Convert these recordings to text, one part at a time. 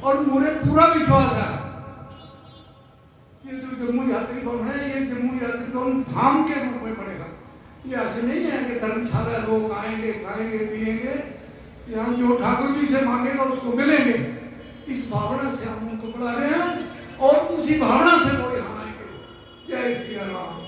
और मुझे पूरा विश्वास है ये जो जम्मू यात्री भवन है ये जम्मू यात्री भवन धाम के रूप में बनेगा। ये ऐसे नहीं है कि धर्मशाला लोग आएंगे खाएंगे पिएंगे, यहाँ जो ठाकुर जी से मांगेगा उसको मिलेंगे। इस भावना से हम उनको बुला रहे हैं और उसी भावना से वो यहाँ आएंगे। जय श्री राम।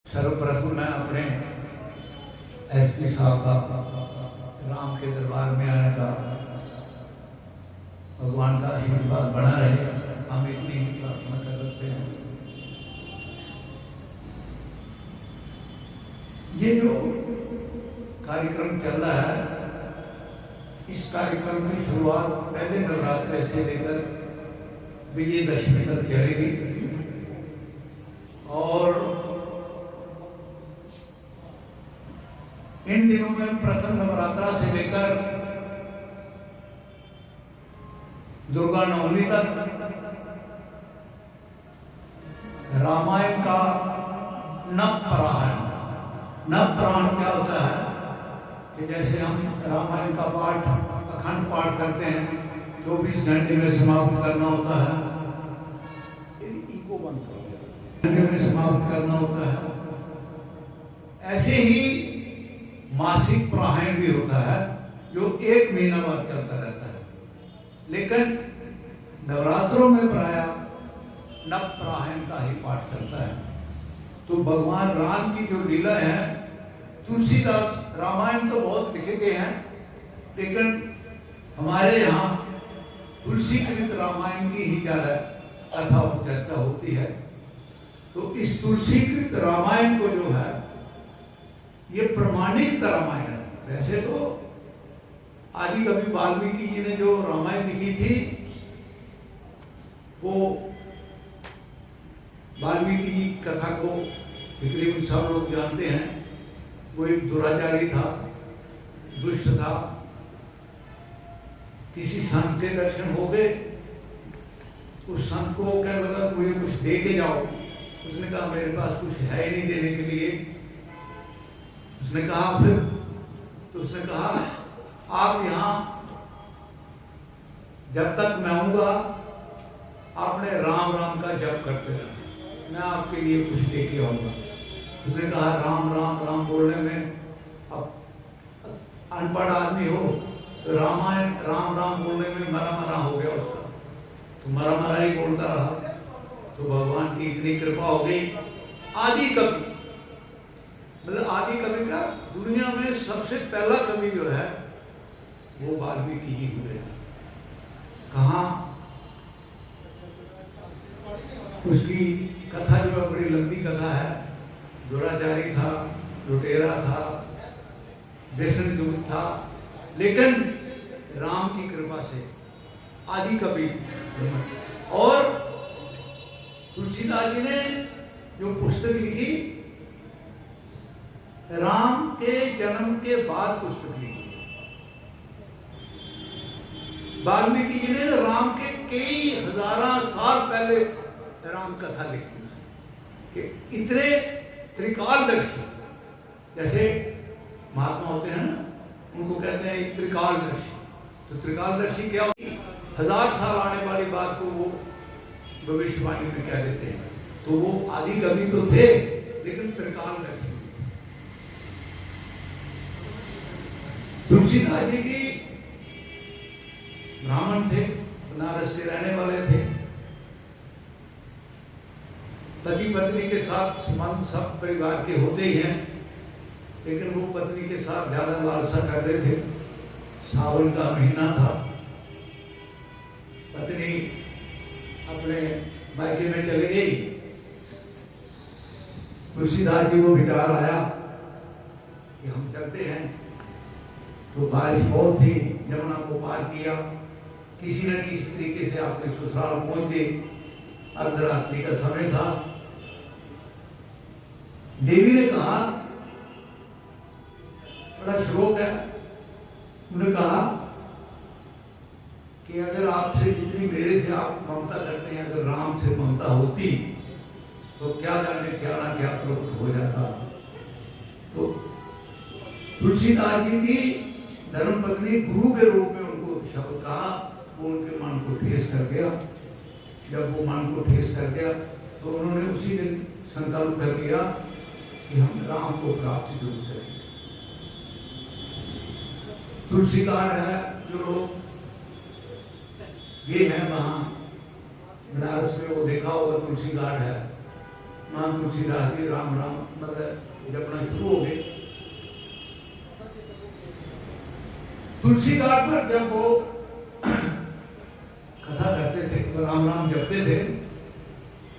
सर्वप्रथम मैं अपने एसपी साहब का राम के दरबार में आने का भगवान का आशीर्वाद बना रहे, हम इतनी ही प्रार्थना करते हैं। ये जो कार्यक्रम चल रहा है, इस कार्यक्रम की शुरुआत पहले नवरात्र से लेकर विजयदशमी तक चलेगी और इन दिनों में प्रथम नवरात्रा से लेकर दुर्गा नवमी तक रामायण का नवपरायण। नवपरायण क्या होता है कि जैसे हम रामायण का पाठ अखंड पाठ करते हैं 24 घंटे में समाप्त करना होता है, घंटे में समाप्त करना होता है, ऐसे ही मासिक परायण भी होता है जो 1 महीना बाद चलता रहता है। लेकिन नवरात्रों में प्राय नवपरायण का ही पाठ चलता है। तो भगवान राम की जो लीला है, तुलसीदास रामायण तो बहुत लिखे गए हैं, लेकिन हमारे यहाँ तुलसीकृत रामायण की ही ज्यादा कथा और चर्चा होती है। तो इस तुलसीकृत रामायण को जो है ये प्रमाणित रामायण है। वैसे तो आदि कवि वाल्मीकि जी ने जो रामायण लिखी थी वो वाल्मीकि जी कथा को तकरीबन सब लोग जानते हैं। वो एक दुराचारी था, दुष्ट था। किसी संत के दर्शन हो गए, उस संत को कहने लगा मुझे कुछ दे के जाओ। उसने कहा मेरे पास कुछ है ही नहीं देने के लिए। उसने कहा फिर, तो उसने कहा आप यहाँ जब तक मैं आऊंगा आपने राम राम का जप करते रहना, मैं आपके लिए कुछ लेके आऊंगा। उसने कहा राम राम राम बोलने में, अब अनपढ़ आदमी हो तो रामायण राम राम बोलने में मरा मरा हो गया उसका, तो मरा मरा ही बोलता रहा। तो भगवान की इतनी कृपा हो गई, आदि कवि मतलब आदि कवि का दुनिया में सबसे पहला कवि जो है वो वाल्मीकि जी हुए। कहाँ उसकी कथा जो है बड़ी लंबी कथा है। दुराचारी था, लुटेरा था, व्यसन युक्त था, लेकिन राम की कृपा से आदि कवि। और तुलसीदास जी ने जो पुस्तक लिखी, राम के जन्म के बाद पुस्तक लिखी। वाल्मीकि जी ने राम के कई हजारा साल पहले राम कथा लिखी कि इतने त्रिकालदर्शी, जैसे महात्मा होते हैं ना, उनको कहते हैं त्रिकालदर्शी। तो त्रिकालदर्शी क्या होती? 1000 साल आने वाली बात को वो भविष्यवाणी में कह देते हैं। तो वो आदि कवि तो थे, लेकिन त्रिकालदर्शी। तुलसीदास जी की ब्राह्मण थे, बनारस के रहने वाले थे। पति पत्नी के साथ संबंध सब परिवार के होते ही हैं, लेकिन वो पत्नी के साथ ज्यादा लालसा कर रहे थे। सावन का महीना था, पत्नी अपने मायके में चली गई। तुलसीदास जी को विचार आया कि हम चलते हैं। तो बारिश बहुत थी, यमुना को पार किया, किसी न किसी तरीके से अपने ससुराल पहुंच गए। अर्धरात्रि का समय था। देवी ने कहा, बड़ा श्लोक है, उन्होंने कहा कि अगर आपसे जितनी मेरे से आप ममता करते हैं, अगर राम से ममता होती तो क्या जाने क्या ना क्या प्रकट हो जाता। तो तुलसीदास जी की धर्म पत्नी गुरु के रूप में उनको शब्द कहा, वो उनके मन को ठेस कर गया। जब वो मन को ठेस कर गया तो उन्होंने उसी दिन संकल्प कर लिया कि हम राम को प्राप्त जरूर करेंगे। तुलसीदास है, जो लोग ये है वहां बनारस में, वो देखा होगा तुलसीदास है। वहां तुलसीदास जी राम राम मतलब जपना शुरू हो गए। तुलसीदास पर जब वो कथा करते थे, राम राम जपते थे,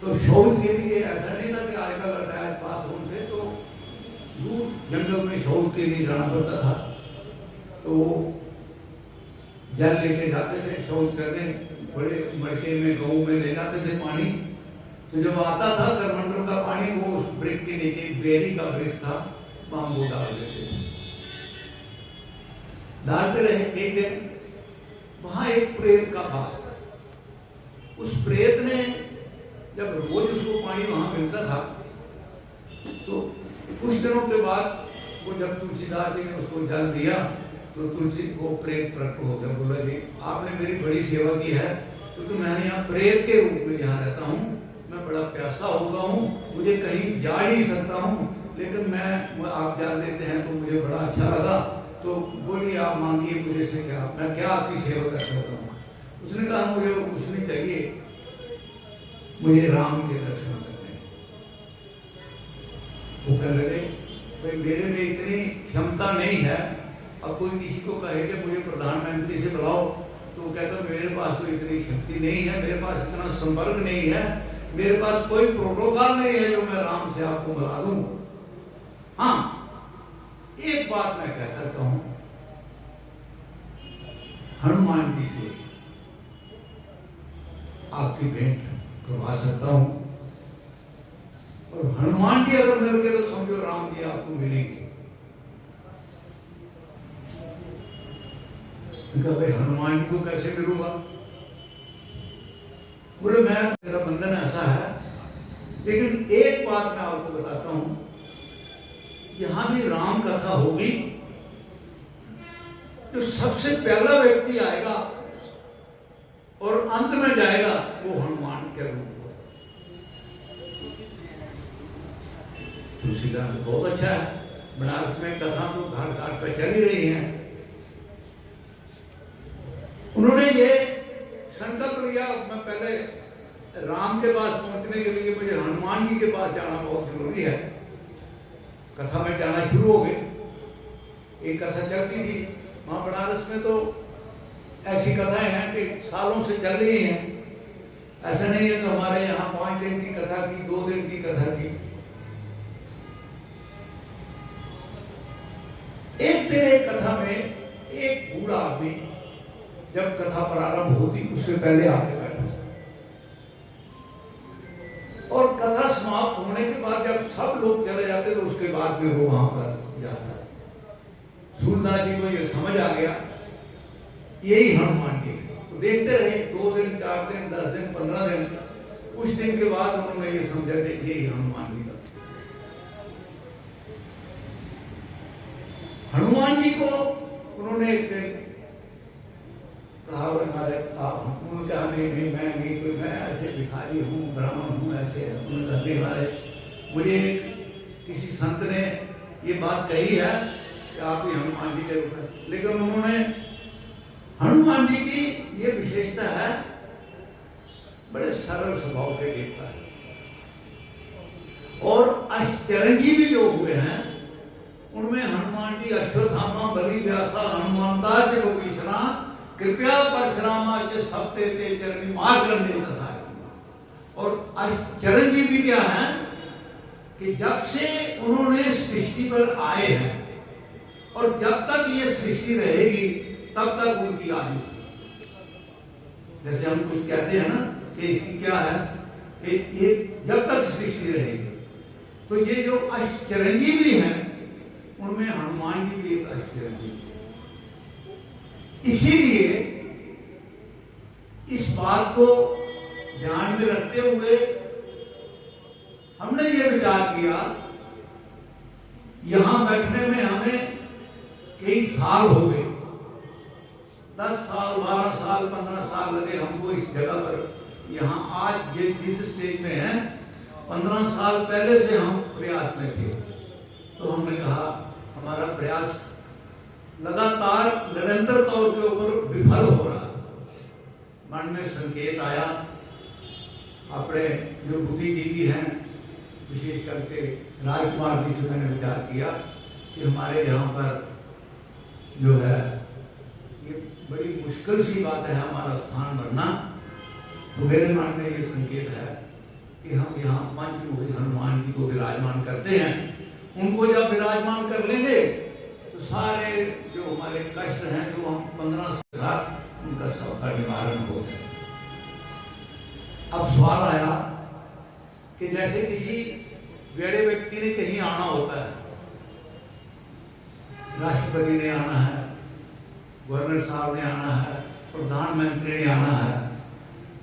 तो शौच के लिए ऐसा नहीं था कि आजकल अटैच बाथरूम थे, तो दूर जंगल में शौच के लिए जाना पड़ता था। तो जल लेके जाते थे शौच करने, बड़े मटके में गऊ में ले जाते थे पानी। तो जब आता था करमंडल का पानी, वो उस वृक्ष के नीचे, बेरी का वृक्ष था, वहां वो डाल देते थे। डालते रहे। एक दिन वहां एक प्रेत का वास था। उस प्रेत ने जब रोज उसको पानी वहां मिलता था, तो कुछ दिनों के बाद वो जब तुलसीदास जी ने उसको जल दिया, तो तुलसी को प्रेत प्रकट हो गया। बोला, जी आपने मेरी बड़ी सेवा की है, क्योंकि मैं यहाँ प्रेत के रूप में यहाँ रहता हूँ, मैं बड़ा प्यासा हो गया हूँ, मुझे कहीं जा नहीं सकता हूँ, लेकिन मैं आप जल देते हैं तो मुझे बड़ा अच्छा लगा। तो बोलिए, आप मांगिए मुझे से क्या, मैं क्या आपकी सेवा कर सकता हूँ। उसने कहा, मुझे कुछ नहीं चाहिए, मुझे राम के दर्शन करने। वो कहने लगे, भाई मेरे में इतनी क्षमता नहीं है। अब कोई किसी को कहे कि मुझे प्रधानमंत्री से बुलाओ, तो वो कहता मेरे पास तो इतनी शक्ति नहीं है, मेरे पास इतना संपर्क नहीं है, मेरे पास कोई प्रोटोकॉल नहीं है जो मैं राम से आपको बुला दूं। हाँ, एक बात मैं कह सकता हूं, हनुमान जी से आपकी भेंट करवा सकता हूं, और हनुमान जी अगर मिल गए तो समझो राम जी आपको मिलेंगे। भाई हनुमान जी को कैसे मिलूंगा? बोले, मेरा बंधन ऐसा है, लेकिन एक बात मैं आपको बताता हूं, यहां भी राम कथा होगी, जो सबसे पहला व्यक्ति आएगा और अंत में जाएगा, वो हनुमान के रूप में। तुलसीदास बहुत अच्छा है। बनारस में कथा तो घाट घाट पे चल ही रही है। उन्होंने ये संकल्प लिया, मैं पहले राम के पास पहुंचने के लिए मुझे हनुमान जी के पास जाना बहुत जरूरी है। कथा में जाना शुरू हो गए। एक कथा चलती थी वहां बनारस में, तो ऐसी कथाएं हैं कि सालों से चल रही हैं। ऐसा नहीं है कि हमारे यहाँ 5 दिन की कथा की, 2 दिन की कथा की। एक दिन एक कथा में एक बूढ़ा आदमी जब कथा प्रारंभ होती उससे पहले आके बैठता, और कथा समाप्त होने के बाद जब सब लोग चले जाते तो उसके बाद भी वो वहां पर जाता। सूरदास जी को ये समझ आ गया, यही हनुमान जी है। तो देखते रहे 2 दिन, 4 दिन, 10 दिन, 15 दिन। कुछ दिन के बाद उन्होंने ये समझा कि यही हनुमान जी का। हनुमान जी को उन्होंने एक कहा, उन्होंने कहा नहीं मैं नहीं, कोई मैं ऐसे भिखारी हूँ, ब्राह्मण हूँ, ऐसे करने वाले। मुझे किसी संत ने ये बात कही है कि आप ही हनुमान जी के रूप में, लेकिन उन्होंने हनुमान जी की ये विशेषता है, बड़े सरल स्वभाव के देवता है। और अष्टरंगी जो हुए हैं उनमें हनुमान जी अश्वत्थामा, बलि, व्यासा, हनुमानता विष्णा कृपया परशुरामा के सप्ते ते चरणी मार्गम दे कथा। और चिरंजीवी क्या है कि जब से उन्होंने सृष्टि पर आए हैं और जब तक ये सृष्टि रहेगी तब तक उनकी आयु। जैसे हम कुछ कहते हैं ना कि इसकी क्या है कि ये जब तक सृष्टि रहेगी, तो ये जो अष्टचिरंजीवी हैं उनमें हनुमान जी भी एक अष्टचिरंजीवी। इसीलिए इस बात को ध्यान में रखते हुए हमने ये विचार किया, यहां बैठने में हमें कई साल हो गए, 10 साल, 12 साल, 15 साल लगे हमको इस जगह पर। यहाँ आज ये जिस स्टेज में है, 15 साल पहले से हम प्रयास में थे। तो हमने कहा हमारा प्रयास लगातार निरंतर तौर के ऊपर विफल हो रहा। मन में संकेत आया, अपने जो बुद्धिजीवी हैं, विशेष करके राजकुमार जी से मैंने विचार किया कि हमारे यहाँ पर जो है ये बड़ी मुश्किल सी बात है हमारा स्थान बनना। तो मेरे मन में ये संकेत है कि हम यहाँ पंचमुखी हनुमान जी को विराजमान करते हैं। उनको जब विराजमान कर लेंगे तो सारे जो हमारे कष्ट हैं, जो हम 15 साल, उनका सबका निवारण हो जाए। अब सवाल आया कि जैसे किसी बड़े व्यक्ति ने कहीं आना होता है, राष्ट्रपति ने आना है, गवर्नर साहब ने आना है, प्रधानमंत्री ने आना है,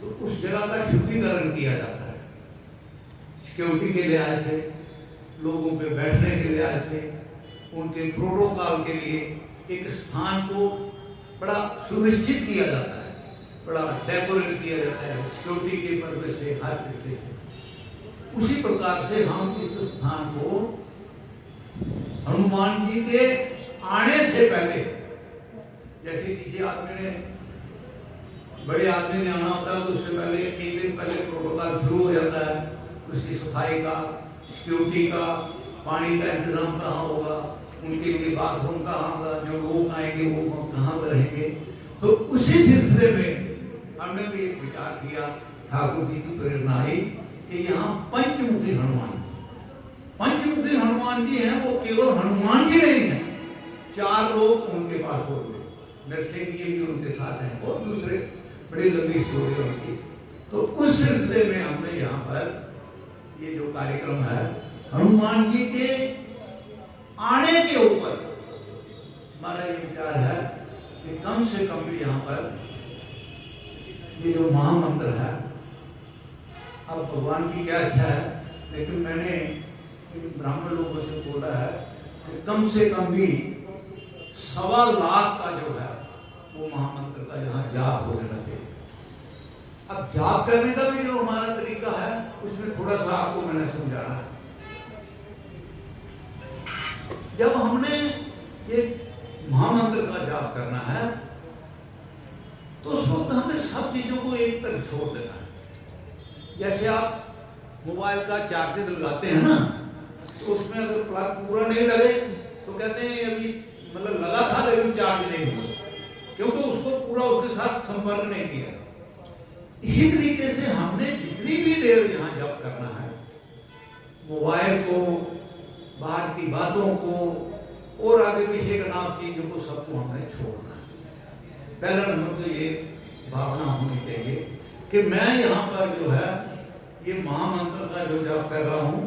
तो उस जगह का शुद्धिकरण किया जाता है। सिक्योरिटी के लिहाज से, लोगों पे बैठने के लिहाज से, उनके प्रोटोकॉल के लिए एक स्थान को बड़ा सुनिश्चित किया जाता है, बड़ा डेकोरेट किया जाता है सिक्योरिटी के पर्पज से, हर तरीके से। उसी प्रकार से हम इस स्थान को हनुमान जी के आने से पहले, जैसे किसी आदमी ने, बड़े आदमी ने आना होता है तो उससे पहले 3 दिन पहले प्रोटोकॉल शुरू हो जाता है। उसकी सफाई का, सिक्योरिटी का, पानी का इंतजाम कहाँ होगा, उनके लिए बाथरूम कहाँ होगा, जो लोग आएंगे वो कहाँ पर रहेंगे। तो उसी सिलसिले में हमने भी एक विचार किया, ठाकुर जी की प्रेरणा आई कि यहाँ पंचमुखी हनुमान जी हैं। वो केवल हनुमान जी नहीं है, 4 लोग उनके पास हो गए, नरसिंह जी भी उनके साथ हैं और दूसरे, बड़ी लंबी स्टोरी है उनकी। तो उस सिलसिले में हमने यहाँ पर ये जो कार्यक्रम है हनुमान जी के आने के ऊपर, हमारा ये विचार है कि कम से कम भी यहाँ पर ये जो महामंत्र है, अब भगवान की क्या इच्छा है, लेकिन मैंने इन ब्राह्मण लोगों से बोला है कि कम से कम भी 1.25 लाख का जो है वो महामंत्र का यहाँ जाप हो जाना चाहिए। अब जाप करने का भी जो हमारा तरीका है उसमें थोड़ा सा आपको मैंने समझाना है। जब हमने ये महामंत्र का जाप करना है तो उस वक्त हमें सब चीजों को एक तरफ छोड़ देना है। जैसे आप मोबाइल का चार्जर लगाते हैं ना, तो उसमें अगर प्लग पूरा नहीं लगे तो कहते हैं अभी मतलब लगा था लेकिन चार्ज नहीं हुआ, क्योंकि उसको पूरा उसके साथ संपर्क नहीं किया। इसी तरीके से हमने जितनी भी देर यहाँ जप करना है, मोबाइल को, बाहर की बातों को और आगे पीछे का नाम चीजों को सबको हमें छोड़ना है। पहला नंबर तो ये भावना होनी चाहिए कि मैं यहाँ पर जो है ये महामंत्र का जो जाप कर रहा हूँ,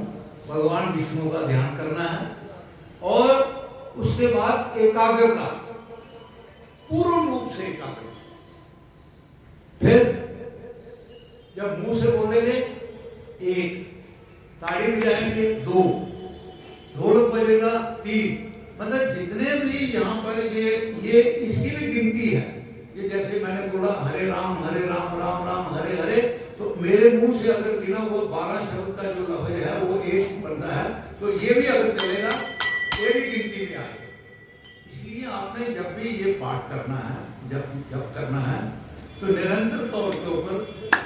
भगवान विष्णु का ध्यान करना है और उसके बाद एकाग्रता, पूर्ण रूप से एकाग्रता। फिर जब मुंह से बोलेंगे 1, ताड़ी बजाएंगे 2, ढोलक बजेगा 3, मतलब जितने भी यहाँ पर ये इसकी भी गिनती है। ये जैसे मैंने बोला हरे राम राम राम हरे हरे, तो मेरे मुंह से अगर बिना वो 12 शब्द का जो लफ्ज है वो 1 बनता है, तो ये भी अगर चलेगा ये भी गिनती में आएगा। इसलिए आपने जब भी ये पाठ करना है, जब करना है तो निरंतर तौर के ऊपर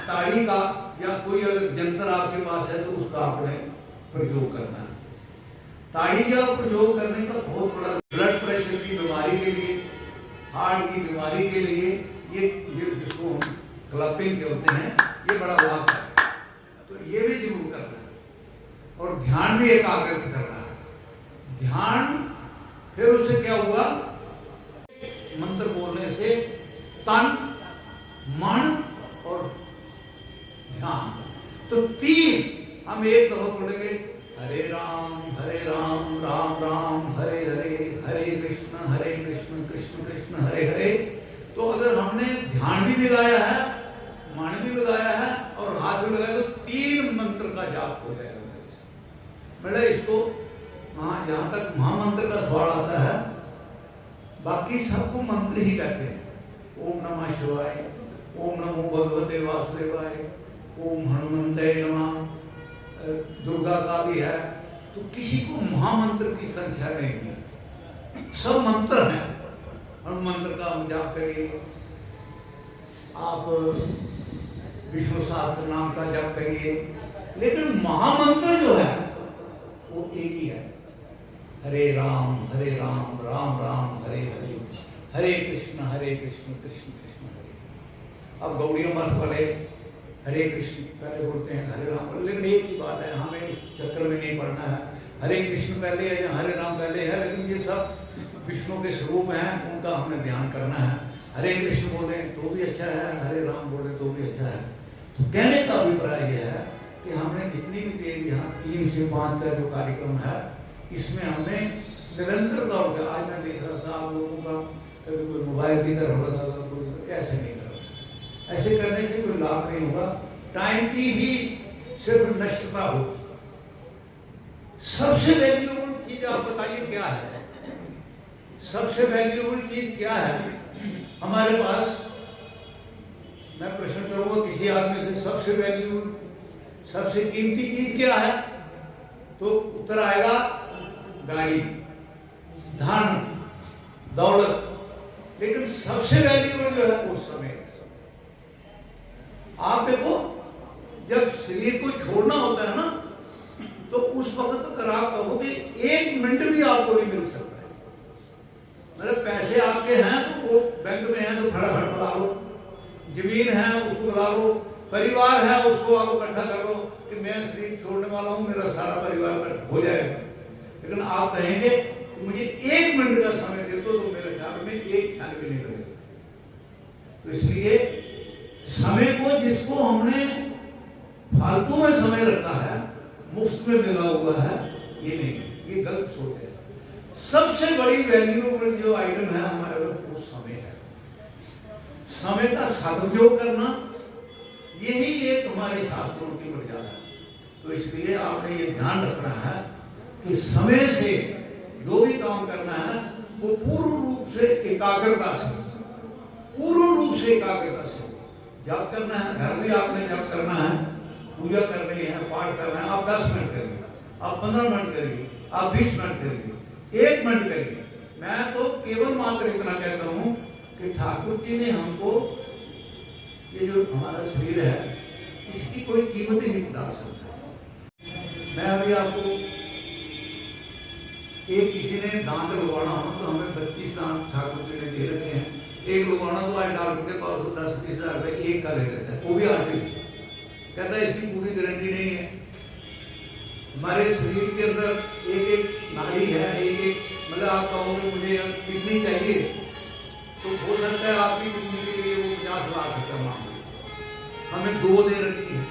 ताड़ी का या कोई अगर जंतर आपके पास है तो उसका आपने प्रयोग करना है। ताड़ी का प्रयोग करने का बहुत बड़ा, ब्लड प्रेशर की बीमारी के लिए, हार्ट की बीमारी के लिए, ये जिसको हम क्लपिंग कहते हैं, ये बड़ा लाभ है। तो ये भी जरूर करना है और ध्यान भी एकाग्रत करना है। ध्यान फिर उससे क्या हुआ, मंत्र बोलने से तन, मन और ध्यान, तो 3 हम एक दफा बोलेंगे हरे राम राम राम हरे हरे, हरे कृष्ण कृष्ण कृष्ण हरे हरे। तो अगर हमने ध्यान भी लगाया है, मन भी लगाया है और हाथ भी लगाया, तो 3 मंत्र का जाप हो जाएगा। मेरा इसको जहां तक महामंत्र का सवाल आता है, बाकी सबको मंत्र ही कहते हैं। ओम नमः शिवाय, ओम नमो भगवते वासुदेवाय, ओम हनुमंते नमः, दुर्गा का भी है। तो किसी को महामंत्र की संख्या नहीं है, सब मंत्र हैं। हनुमंत्र का हम जाप करिए, आप विष्णु सहस्त्र नाम का जाप करिए, लेकिन महामंत्र जो है वो एक ही है, हरे राम राम राम हरे हरे, हरे कृष्ण कृष्ण कृष्ण हरे। अब गौड़िया मठ वाले हरे कृष्ण पहले बोलते हैं, हरे राम, लेकिन एक ही बात है, हमें इस चक्कर में नहीं पड़ना है। हरे कृष्ण पहले है या हरे राम पहले है, लेकिन ये सब विष्णु के स्वरूप हैं, उनका हमें ध्यान करना है। हरे कृष्ण बोले तो भी अच्छा है, हरे राम बोले तो भी अच्छा है। तो कहने का अभिप्राय यह है कि हमने जितनी भी देर यहाँ 3 से 5 का जो कार्यक्रम है, इसमें हमने निरंतर तौर पर, आज मैं देख रहा था आप लोगों का कभी कोई मोबाइल की तरफ लगा था, कोई ऐसे नहीं कर रहा। ऐसे करने से कोई लाभ नहीं होगा, टाइम की ही सिर्फ नष्टता होगी। सबसे वैल्यूएबल चीज आप बताइए क्या है? सबसे वैल्यूएबल चीज क्या है हमारे पास? मैं प्रश्न करूंगा किसी आदमी से, सबसे वैल्यूएबल, सबसे कीमती चीज क्या है? तो उत्तर आएगा गाड़ी, धन, दौलत। लेकिन सबसे वैल्यूएबल जो है वो समय। आप देखो, जब शरीर को छोड़ना होता है ना, तो उस वक्त अगर आप कहोगे 1 मिनट भी आपको नहीं मिल सकता है। मतलब पैसे आपके हैं तो वो बैंक में हैं तो फटाफट बुला लो, जमीन है उसको बुला लो, परिवार है उसको आप इकट्ठा कर लो कि मैं शरीर छोड़ने वाला हूं, मेरा सारा परिवार हो जाएगा। लेकिन आप कहेंगे कि मुझे 1 मिनट का समय दे दो, तो मेरे ख्याल में 1 क्षण भी नहीं लगेगा। तो इसलिए समय को, जिसको हमने फालतू में समय रखा है, मुफ्त में मिला हुआ है, ये नहीं, ये गलत सोच है। सबसे बड़ी वैल्यूएबल जो आइटम है हमारे पास वो समय है। समय का सदुपयोग करना, यही एक हमारे शास्त्रों की मर्यादा है। तो इसलिए आपने ये ध्यान रखना है कि समय से जो भी काम करना है वो पूर्ण रूप से एकाग्रता से, पूर्ण रूप से एकाग्रता से जाप करना है। घर में आपने जाप करना है, पूजा करनी है, पाठ करना है, आप 10 मिनट करिए, आप 15 मिनट करिए, आप 20 मिनट करिए, 1 मिनट करिए। मैं तो केवल मात्र इतना कहता हूं कि ठाकुर जी ने हमको ये जो हमारा शरीर है, इसकी कोई कीमत ही नहीं डाल सकता। मैं अभी आपको एक किसी ने दांत लगवाना हो तो हमें 32 दांत ठाकुर जी ने दे रखे हैं। एक लगवाना तो आज डॉक्टर के पास 10-20 हजार रुपये एक का ले लेता है, वो भी आर्टिफिशियल। कहता है इसकी पूरी गारंटी नहीं है। हमारे शरीर के अंदर एक नाड़ी है, एक मतलब आप कहोगे मुझे किडनी चाहिए, तो हो सकता है आपकी जिंदगी के लिए वो 50 लाख रुपया मांगे, हमें 2 दे रखी है।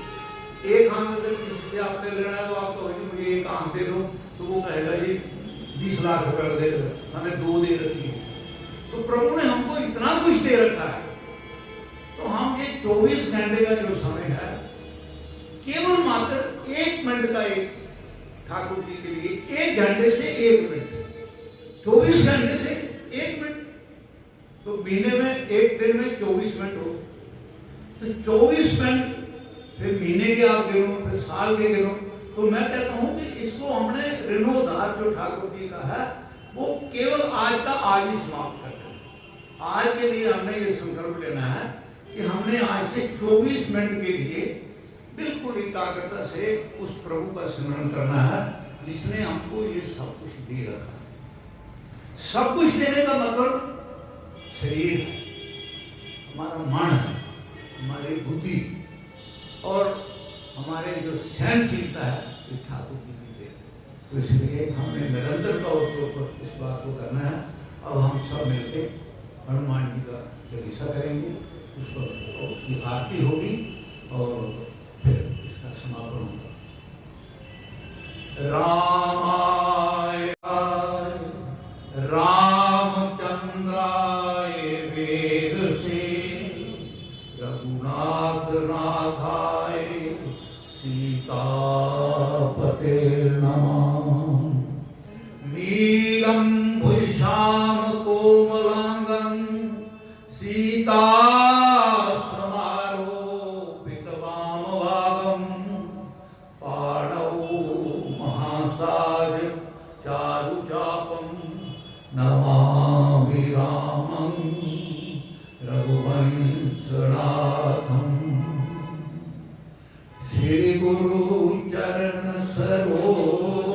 एक आंख अगर किसी से आपने लेना है तो आप कहोगे मुझे एक आंख दे दो, तो वो कहेगा जी 20 लाख रुपया दे दो, हमें 2 दे रखी है। तो प्रभु ने हमको इतना कुछ दे रखा है, तो हम ये 24 घंटे का जो समय है, केवल मात्र 1 मिनट का, एक ठाकुर जी के लिए 1 घंटे से 1 मिनट, 24 घंटे से 1 मिनट, तो महीने में, एक दिन में 24 मिनट हो, तो 24 मिनट फिर महीने के आप गिनो, फिर साल के गिनो। तो मैं कहता हूं कि इसको हमने ऋणोद्धार जो ठाकुर जी का है, वो केवल आज का आज ही समाप्त करना है। आज के लिए हमने ये संकल्प लेना है कि हमने आज से 24 मिनट के लिए बिल्कुल एकाग्रता से उस प्रभु का स्मरण करना है जिसने हमको ये सब कुछ दे रखा है। सब कुछ देने का मतलब शरीर है, हमारा मन है, हमारी बुद्धि और हमारे जो सहनशीलता है, ये ठाकुर जी की देन। तो इसलिए हमने निरंतर तौर के ऊपर इस बात को करना है। अब हम सब मिलकर हनुमान जी का जलीसा करेंगे, उसकी आरती होगी और फिर इसका समापन होगा। रामाय रामचंद्राय वेद से, रघुनाथ नाथाय सीतापते नमः। नीलम भूषाम कोमलांगं सीता समारोपित वामभागं, पाणौ महासाज चारुचापं, नमामि रामं रघुवंशनाथं। श्री गुरु चरण सरोज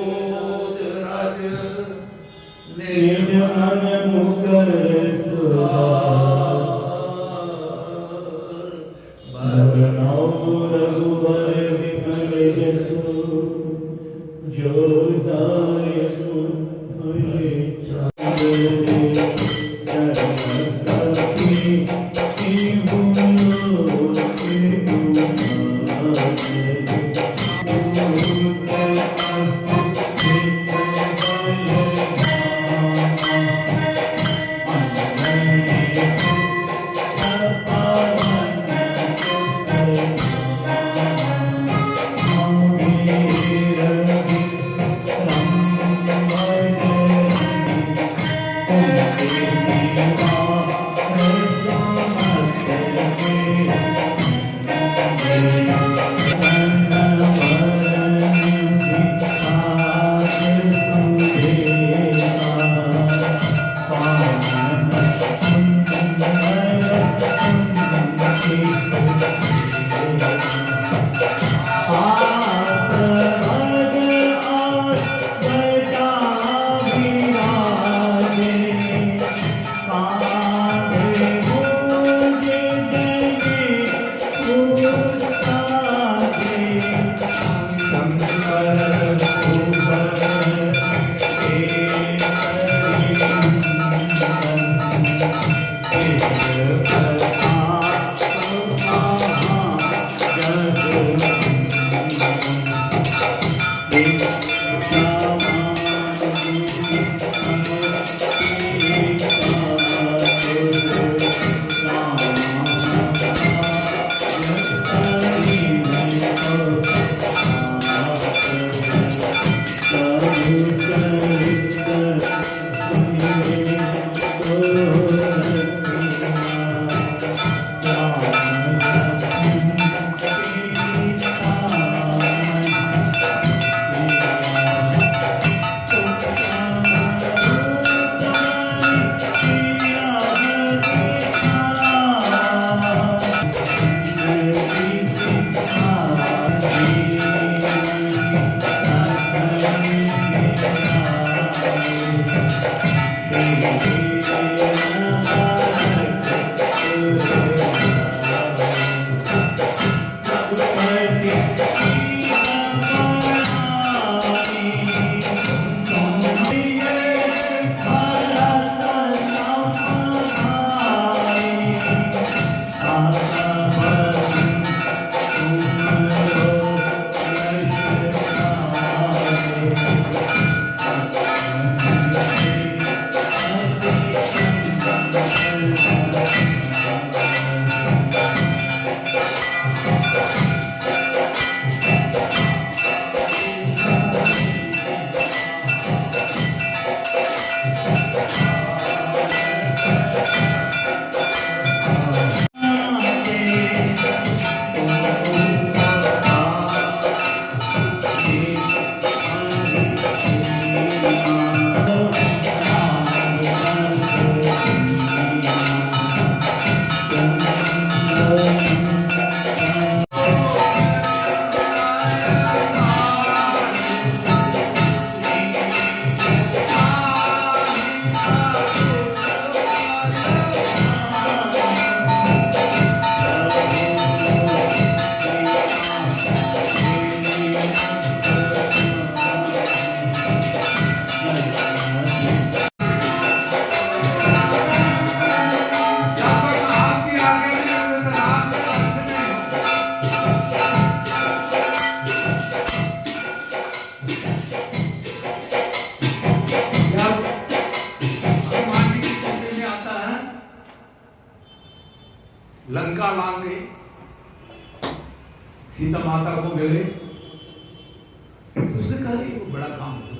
रज, निज मन मुकर सुधार, बरनौ रघुबर विमल यशु, जो दायक भय लंका लांगे, सीता माता को मिले, तो उसने कहा ये वो बड़ा काम है।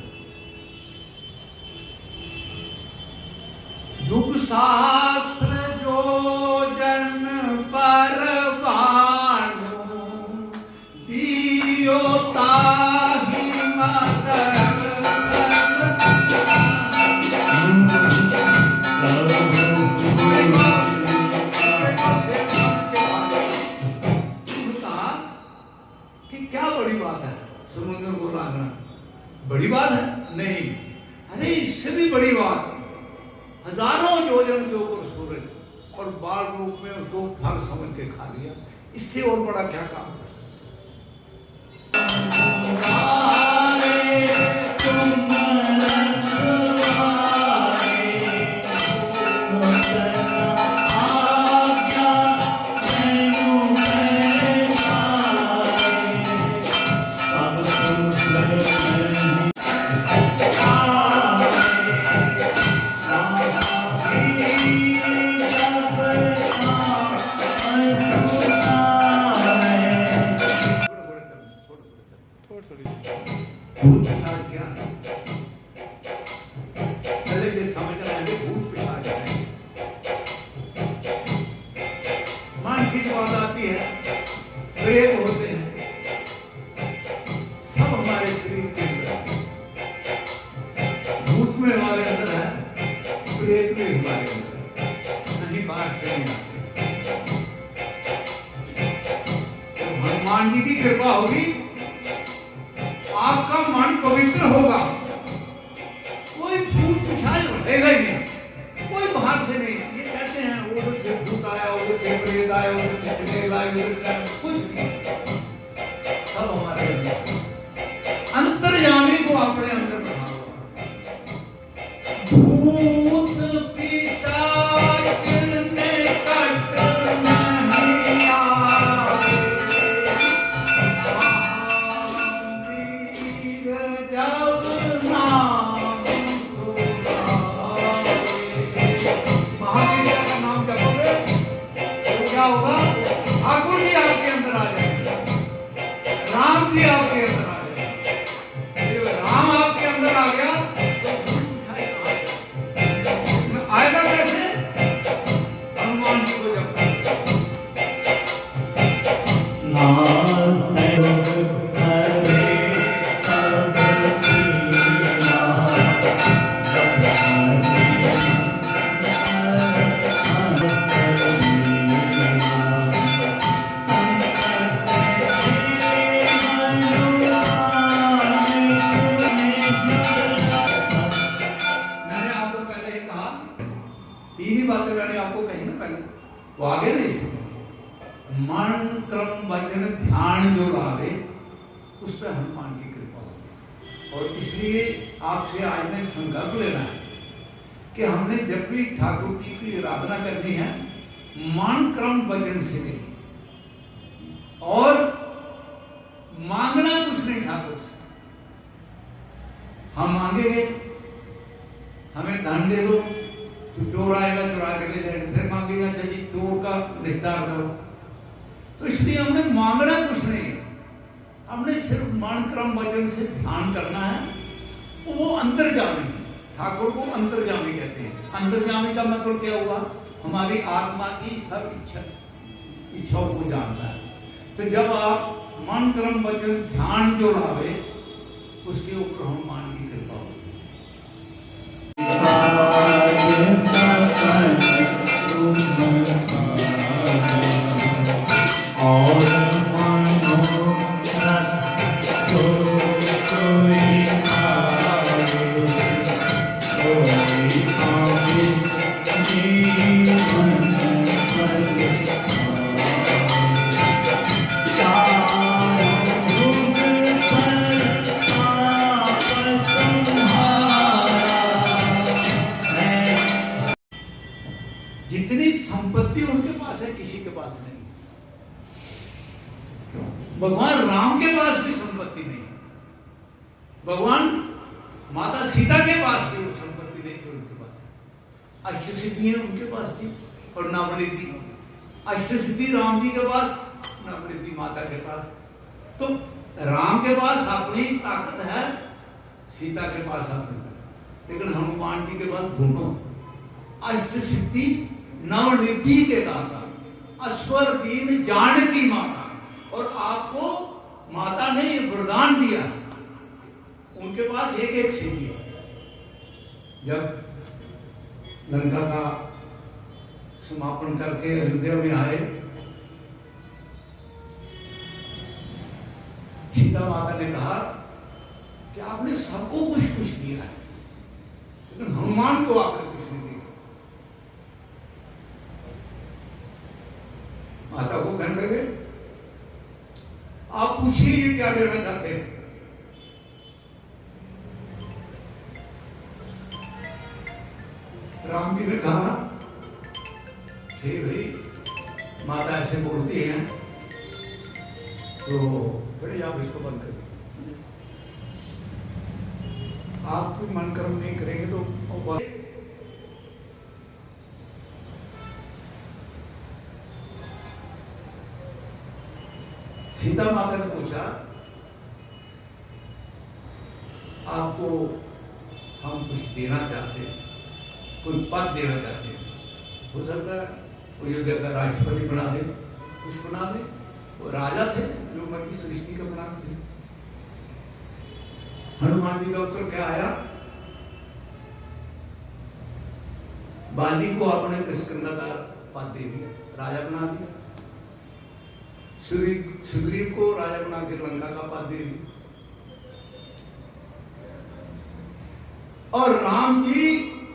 युग शास्त्र जो जन पर बाणु दियो ताहि मदन। क्या बड़ी बात है समुद्र को लांघना? बड़ी बात है? नहीं, अरे इससे भी बड़ी बात, हजारों योजन के ऊपर सूरज और बाल रूप में उसको फल समझ के खा लिया, इससे और बड़ा क्या काम कर भूत पिशाच क्या है? पहले ये समझ रहे हैं कि भूत पिशाच है। मानसिक बात आती है, प्रेत होते हैं, सब हमारे शरीर के अंदर, भूत में हमारे अंदर है, प्रेत में हमारे अंदर, नहीं बाहर से नहीं आते। जब हनुमान जी की कृपा होगी, आपका मन पवित्र होगा, कोई भूत पिशाच रहेगा ही नहीं, कोई बाहर से नहीं। ये कहते हैं उधर से भूत आया, उधर से प्रेत आया, उधर से चुड़ैल आया, कुछ नहीं, सब हमारे अंदर, अंतर्यामी को अपने अंदर रखा हुआ। भूत पिशाच निकट नहीं आवे, ठाकुर जी आपके अंदर आ जाएंगे, राम जी आपके अंदर आ जाएंगे। राम आपके अंदर आ गया तो आएगा कैसे? हनुमान जी को जब तीन ही बातें मैंने आपको कही ना पहले, वो आगे नहीं सुनो। मन क्रम वचन ध्यान जो लावे, उस पर हनुमान की कृपा होगी। और इसलिए आपसे आज में संकल्प लेना है कि हमने जब भी ठाकुर जी की आराधना करनी है, मन क्रम वचन से नहीं, और मांगना कुछ नहीं ठाकुर से। हम मांगेंगे हमें धन दे दो, तो चोर आएगा चुरा के ले जाएगा, फिर मांगेगा चाहिए चोर का निस्तार करो। तो इसलिए हमने मांगना कुछ नहीं है, हमने सिर्फ मन क्रम वचन से ध्यान करना है। वो अंतर्जामी, ठाकुर को अंतर्जामी कहते हैं। अंतर्जामी का मतलब क्या हुआ? हमारी आत्मा की सब इच्छाओं को जानता है। तो जब आप मन क्रम वचन ध्यान जो लावे, उसके ऊपर हनुमान की कृपा होगी। जितनी संपत्ति उनके पास है, किसी के पास नहीं। भगवान राम के पास भी संपत्ति नहीं, भगवान माता सीता के पास भी संपत्ति नहीं थी उनके पास। अष्ट सिद्धियां उनके पास थी और नावनी थी, अष्ट सिद्धि राम जी के पास, नवनिधि माता के पास। तो राम के पास अपनी ताकत है, सीता के पास अपनी ताकत, लेकिन हनुमान जी के पास दोनों, अष्ट सिद्धि नवनिधि के दाता, अस्वर दीन जानकी माता। और आपको माता ने ये वरदान दिया, उनके पास एक एक सिद्धि है। जब लंका का समापन करके अयोध्या में आए, सीता माता ने कहा कि आपने सबको कुछ कुछ दिया है, लेकिन हनुमान को आपने कुछ नहीं दिया। माता को कहने लगे, आप पूछिए ये क्या लेना चाहते हैं। राम जी ने कहा, ठीक भाई, माता ऐसे बोलती हैं तो फिर आप इसको बंद कर दीजिए, आप कोई मन कर्म नहीं करेंगे तो। सीता माता ने पूछा, आपको हम कुछ देना चाहते हैं, कोई पद देना चाहते हैं, हो सकता है अयोध्या का राष्ट्रपति बना दे, कुछ बना दे। वो राजा थे जो मर्जी सृष्टि का बनाते थे। हनुमान जी का उत्तर क्या आया, बाली को आपने किष्किंधा का पद दे दिया, राजा बना दिया। सुग्रीव को राजा बना के लंका का पद दे दिया। और राम जी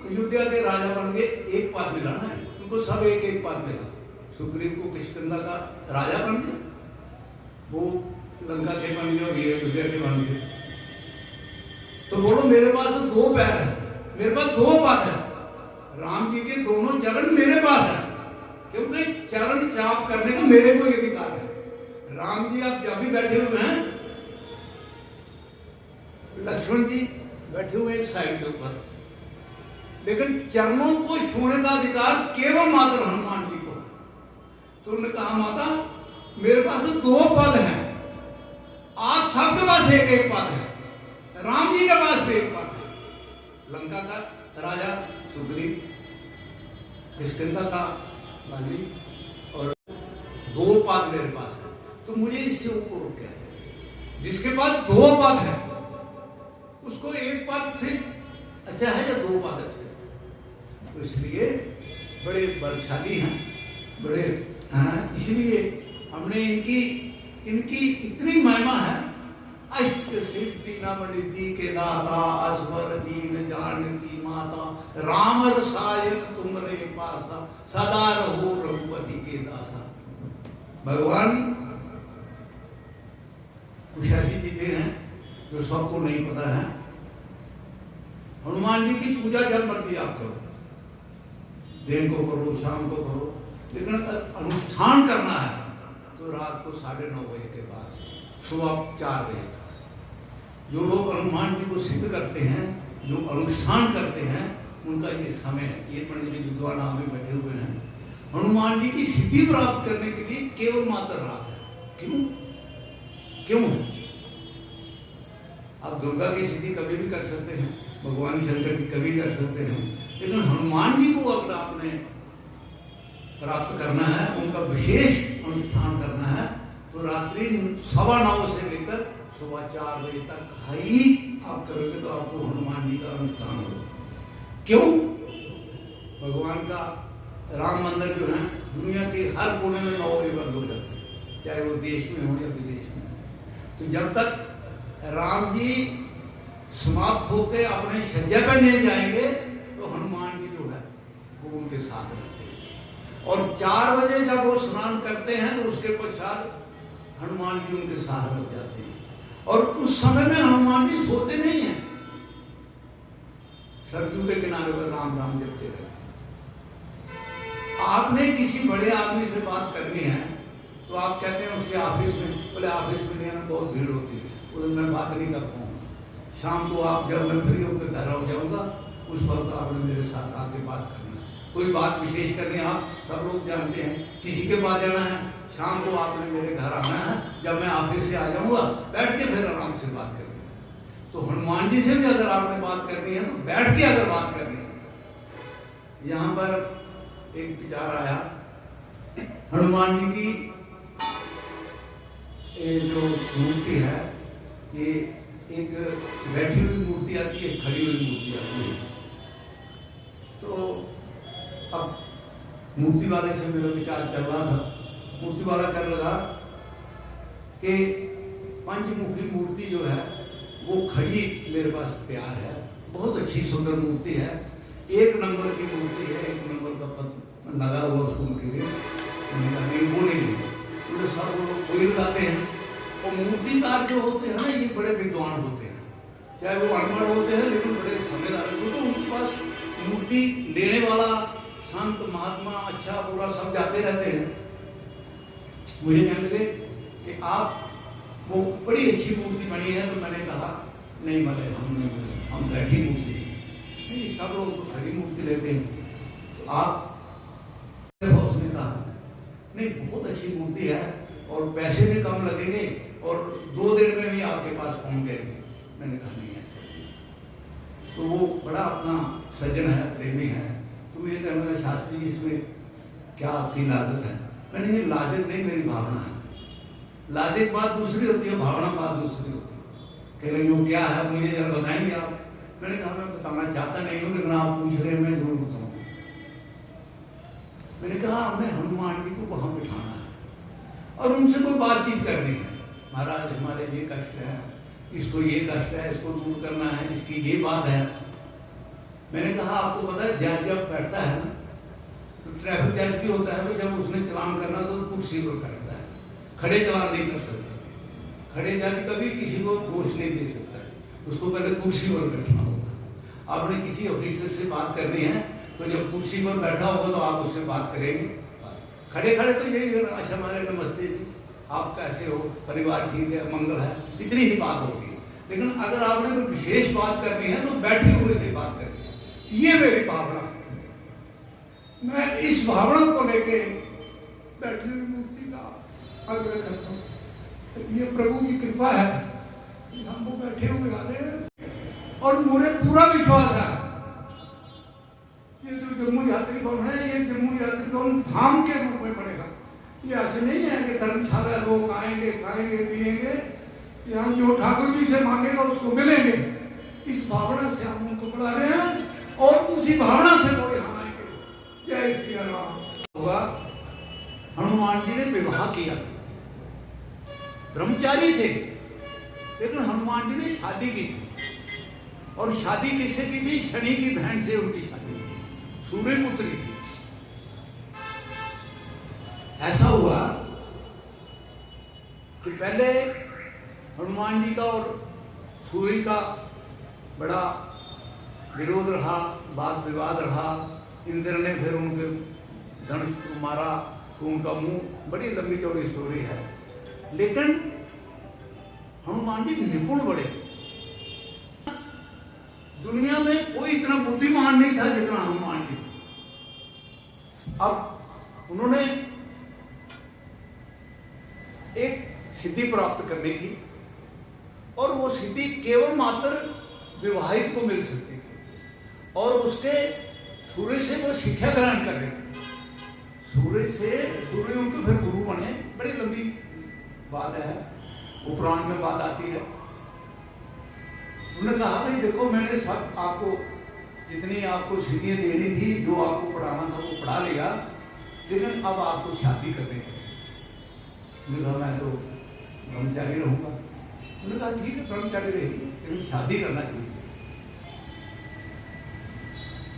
अयोध्या के राजा बन गए, एक पद मिला ना, उनको सब एक एक पद मिला। सुग्रीव को किष्किंधा का राजा बन गए, वो लंका के बन गए और ये अयोध्या के बन गए। तो बोलो मेरे पास तो दो पैर है, मेरे पास दो पद है, राम जी के दोनों चरण मेरे पास है, क्योंकि चरण चाप करने का मेरे को अधिकार है। राम जी आप जब भी बैठे हुए हैं, लक्ष्मण जी बैठे हुए एक साइड के ऊपर, लेकिन चरणों को छूने का अधिकार केवल मात्र हनुमान जी को। तो उन्होंने कहा, माता मेरे पास तो दो पद हैं, आप सबके पास एक एक पद है, राम जी के पास भी एक पद है। लंका का राजा सुग्रीव, किष्किंधा का बाली, और दो पद मेरे पास है। तो मुझे इससे ऊपर क्या है, जिसके पास दो पद है उसको एक पद से अच्छा है या दो पद अच्छे है। तो इसलिए बड़े बलशाली हैं, बड़े हैं, इसलिए हमने इनकी इतनी महिमा है। अष्ट सिद्धि नवनिधि के दाता, अस्वर दीन जानकी माता, राम रसायन तुमरे पासा, सदा रहो रघुपति के दासा। भगवान कुछ ऐसी चीजें हैं जो सबको नहीं पता है। हनुमान जी की पूजा जब मर्जी आप करो, दिन को करो, शाम को करो, लेकिन अगर अनुष्ठान करना है तो रात को 9:30 बजे के बाद, सुबह 4 बजे तक। जो लोग हनुमान जी को सिद्ध करते हैं, जो अनुष्ठान करते हैं, उनका ये समय है। ये पंडित जी विद्वान आगे बैठे हुए हैं, हनुमान जी की सिद्धि प्राप्त करने के लिए केवल मात्र रात है। क्यों? आप दुर्गा की सिद्धि कभी भी कर सकते हैं, भगवान शंकर की कभी कर सकते हैं, लेकिन हनुमान जी को अगर आपने प्राप्त करना है, उनका विशेष अनुष्ठान करना है, तो रात्रि 9:15 से लेकर सुबह 4 बजे तक ही आप करोगे तो आपको हनुमान जी का अनुष्ठान होगा। क्यों? भगवान का राम मंदिर जो है दुनिया के हर कोने में 9 बजे बंद हो जाते हैं, चाहे वो देश में हो या विदेश में। तो जब तक राम जी समाप्त होकर अपने शय्या पर नहीं जाएंगे तो हनुमान जी जो है वो उनके साथ रहते हैं। और 4 बजे जब वो स्नान करते हैं तो उसके पश्चात हनुमान जी उनके साथ लग जाते हैं। और उस समय में हनुमान जी सोते नहीं हैं, सरयू के किनारे पर राम राम जपते रहते हैं। आपने किसी बड़े आदमी से बात करनी है तो आप कहते हैं उसके ऑफिस में, बोले ऑफिस में नहीं, बहुत भीड़ होती है, उस मैं बात नहीं कर पाऊंगा। शाम को आप जब मैं फ्री होकर घर हो जाऊंगा, उस वक्त आपने मेरे साथ आके बात करना है। कोई बात विशेष करनी, आप सब लोग जानते हैं, किसी के पास जाना है, शाम को आपने मेरे घर आना है, जब मैं ऑफिस से आ जाऊंगा बैठ के फिर आराम से बात करेंगे। तो हनुमान जी से भी अगर आपने बात करनी है तो बैठ के अगर बात करनी है। यहाँ पर एक विचार आया, हनुमान जी की जो मूर्ति है, ये एक बैठी हुई मूर्ति आती है, खड़ी हुई मूर्ति आती है। तो अब मूर्ति वाले से मेरा विचार चल रहा था, मूर्ति वाला कर लगा कि पंचमुखी मूर्ति जो है वो खड़ी मेरे पास तैयार है, बहुत अच्छी सुंदर मूर्ति है, एक नंबर की मूर्ति है, एक नंबर का पत्र लगा हुआ उसको मटेरियल। मैंने कहा नहीं वो नहीं, पूरे सब वो लोग कोई लगाते हैं। और मूर्तिकार जो होते हैं ना, ये बड़े विद्वान होते हैं, चाहे वो अनपढ़ होते हैं लेकिन बड़े समझदार होते हैं। तो उनके पास मूर्ति लेने वाला संत महात्मा अच्छा बुरा सब जाते रहते हैं। मुझे कहने लगे कि आप वो बड़ी अच्छी मूर्ति बनी है। तो मैंने कहा नहीं भले हम बैठी मूर्ति नहीं, सब लोग तो खड़ी मूर्ति लेते हैं, तो आप। उसने कहा नहीं बहुत अच्छी मूर्ति है और पैसे भी कम लगेंगे और 2 दिन में भी आपके पास पहुंच जाएंगे। मैंने कहा नहीं ऐसा। तो वो बड़ा अपना सज्जन है, प्रेमी है। तो मुझे कहने लगा शास्त्री इसमें क्या आपकी लाजत है? मैंने कहा लाजत नहीं, मेरी भावना है। लाजिक बात दूसरी होती है, भावना बात दूसरी होती है। कह रहे वो क्या है मुझे जरा बताएंगे आप? मैंने कहा मैं बताना चाहता नहीं हूँ, लेकिन आप पूछ रहे हैं मैं जरूर बताऊंगा। मैंने कहा हमें हनुमान जी को वहां बिठाना है और उनसे कोई बातचीत करनी है। महाराज हमारे ये कष्ट है, इसको ये कष्ट है, इसको दूर करना है, इसकी ये बात है। मैंने कहा आपको पता है जज जब बैठता है ना, तो ट्रैफिक जज भी होता है, तो जब उसने चालान करना तो कुर्सी पर बैठता है, खड़े चालान नहीं कर सकता। खड़े जज कभी किसी को दोष नहीं दे सकता है, उसको पहले कुर्सी पर बैठना होगा। आपने किसी ऑफिसर से बात करनी है तो जब कुर्सी पर बैठा होगा तो आप उससे बात करेंगे। खड़े खड़े तो यही अच्छा हमारे नमस्ते जी, आप कैसे हो, परिवार ठीक है, मंगल है, इतनी ही बात होगी। लेकिन अगर आपने कोई विशेष बात करनी है तो बैठे हुए से बात करनी है। ये मेरी भावना है। मैं इस भावना को लेके बैठी हुई मूर्ति का आग्रह करता हूँ। तो ये प्रभु की कृपा है कि हम वो बैठे हुए आ रहे हैं और मुझे पूरा विश्वास है ये जो जम्मू यात्री भवन है, ये जम्मू यात्री भवन धाम के रूप में बनेगा। ये ऐसे नहीं है कि धर्मशाला लोग आएंगे खाएंगे पिएंगे, यहाँ जो ठाकुर जी से मांगेगा उसको मिलेंगे। इस भावना से हम उनको बुला रहे हैं और उसी भावना से वो यहाँ आएंगे। जय श्री राम। होगा हनुमान जी ने विवाह किया, ब्रह्मचारी थे, लेकिन हनुमान जी ने शादी की थी। और शादी किससे की थी? शनि की बहन से उनकी शादी की, सूर्य पुत्री थी। ऐसा हुआ कि पहले हनुमान जी का और सूर्य का बड़ा विरोध रहा, वाद विवाद रहा। इंद्र ने फिर उनके धनुष को मारा तो उनका मुंह, बड़ी लंबी चौड़ी स्टोरी है। लेकिन हनुमान जी निपुण बड़े, दुनिया में कोई इतना बुद्धिमान नहीं था जितना हनुमान जी। अब उन्होंने एक सिद्धि प्राप्त करनी थी और वो सिद्धि केवल मात्र विवाहित को मिल सकती थी और उसके सूर्य से वो शिक्षा ग्रहण कर रहे थे। सूर्य उनके फिर गुरु बने। बड़ी लंबी बात है, वो पुराण में बात आती है। उन्होंने कहा भाई देखो मैंने सब आपको जितनी आपको सिद्धियां देनी थी, जो आपको पढ़ाना था वो पढ़ा लिया, लेकिन अब आपको शादी करने की। उन्होंने कहा मैं तो ब्रह्मचारी रहूंगा। उन्होंने कहा ठीक है ब्रह्मचारी रहेगी, लेकिन शादी करना चाहिए।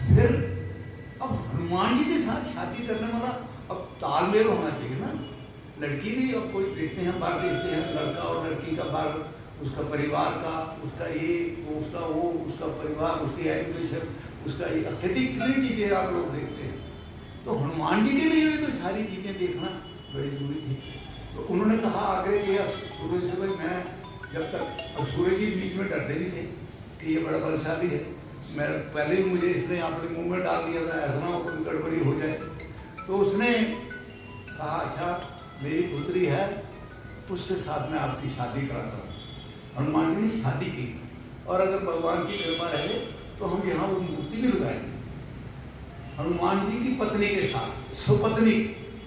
फिर अब हनुमान जी के साथ शादी करने वाला अब तालमेल होना चाहिए ना। लड़की भी अब कोई देखते हैं, बाहर देखते हैं, लड़का और लड़की का बाहर, उसका परिवार का, उसका ये वो, उसका वो, उसका परिवार, उसकी एजुकेशन, उसका ये कितनी चीजें आप लोग देखते हैं। तो हनुमान जी के लिए भी तो सारी चीजें देखना बड़ी जरूरी थी। तो उन्होंने कहा आग्रह किया सूर्य से, भाई मैं जब तक, और सूर्य जी बीच में डरते भी थे कि ये बड़ा बलशाली है, मैं पहले ही मुझे इसने अपने मुंह में डाल दिया था, ऐसा ना हो कोई गड़बड़ी हो जाए। तो उसने कहा अच्छा मेरी पुत्री है, उसके साथ मैं आपकी शादी कराता हूँ। हनुमान जी ने शादी की, और अगर भगवान की कृपा रहे तो हम यहाँ वो मूर्ति भी लगाएंगे हनुमान जी की पत्नी के साथ, स्वपत्नी।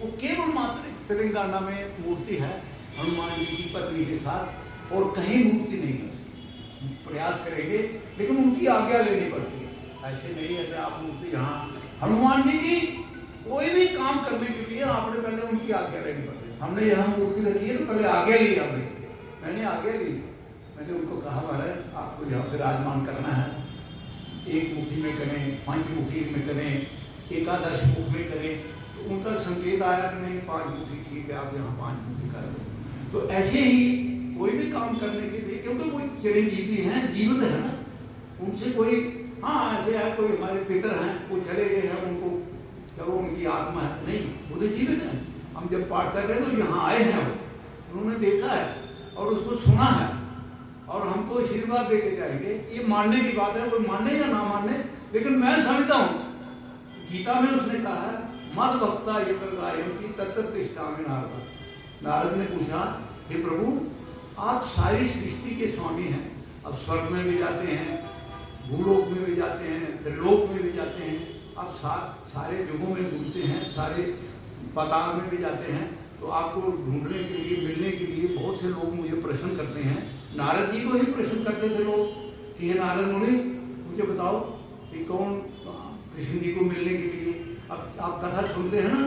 वो केवल मात्र तेलंगाना में मूर्ति है हनुमान जी की पत्नी के साथ, और कहीं मूर्ति नहीं है। प्रयास करेंगे, लेकिन उनकी आज्ञा लेनी पड़ती है। ऐसे नहीं है कि आप मूर्ति यहाँ हनुमान जी की कोई भी काम करने के लिए आपने पहले उनकी आज्ञा लेनी पड़ती है। हमने यहाँ मूर्ति रखी है तो पहले आज्ञा ली हमने, मैंने आज्ञा ली। मैंने उनको कहा महाराज आपको यहाँ विराजमान करना है, एक मुखी में करें, पंचमुखी में करें, एकादश मुख में करें। तो उनका संकेत आया कि नहीं 5 मुखी ठीक है, आप यहाँ 5 मुखी कर दो। तो ऐसे ही कोई भी काम करने के लिए, क्योंकि वो चिरंजीवी हैं, जीवित है ना, उनसे कोई हाँ ऐसे है कोई हमारे पितर हैं वो चले गए हैं, उनको चलो उनकी आत्मा है, नहीं, वो तो जीवित है। हम जब पाठ कर रहे हैं तो यहाँ आए हैं, वो उन्होंने देखा है और उसको सुना है, और हमको आशीर्वाद दे के जाएंगे। ये मानने की बात है, कोई माने या ना माने, लेकिन मैं समझता हूँ गीता में उसने कहा है मद भक्ता यत्र गायन्ति तत्र तिष्ठामि नारद। नारद ने पूछा हे प्रभु आप सारी सृष्टि के स्वामी हैं, अब स्वर्ग में भी जाते हैं, भूलोक में भी जाते हैं, त्रिलोक में भी जाते हैं, आप सारे युगों में घूमते हैं, सारे पाताल में भी जाते हैं। तो आपको ढूंढने के लिए, मिलने के लिए बहुत से लोग मुझे प्रश्न करते हैं। नारद जी को ही प्रश्न करते थे लोग कि हे नारद मुनि मुझे बताओ कि कौन कृष्ण जी को मिलने के लिए। अब आप कथा सुनते हैं ना,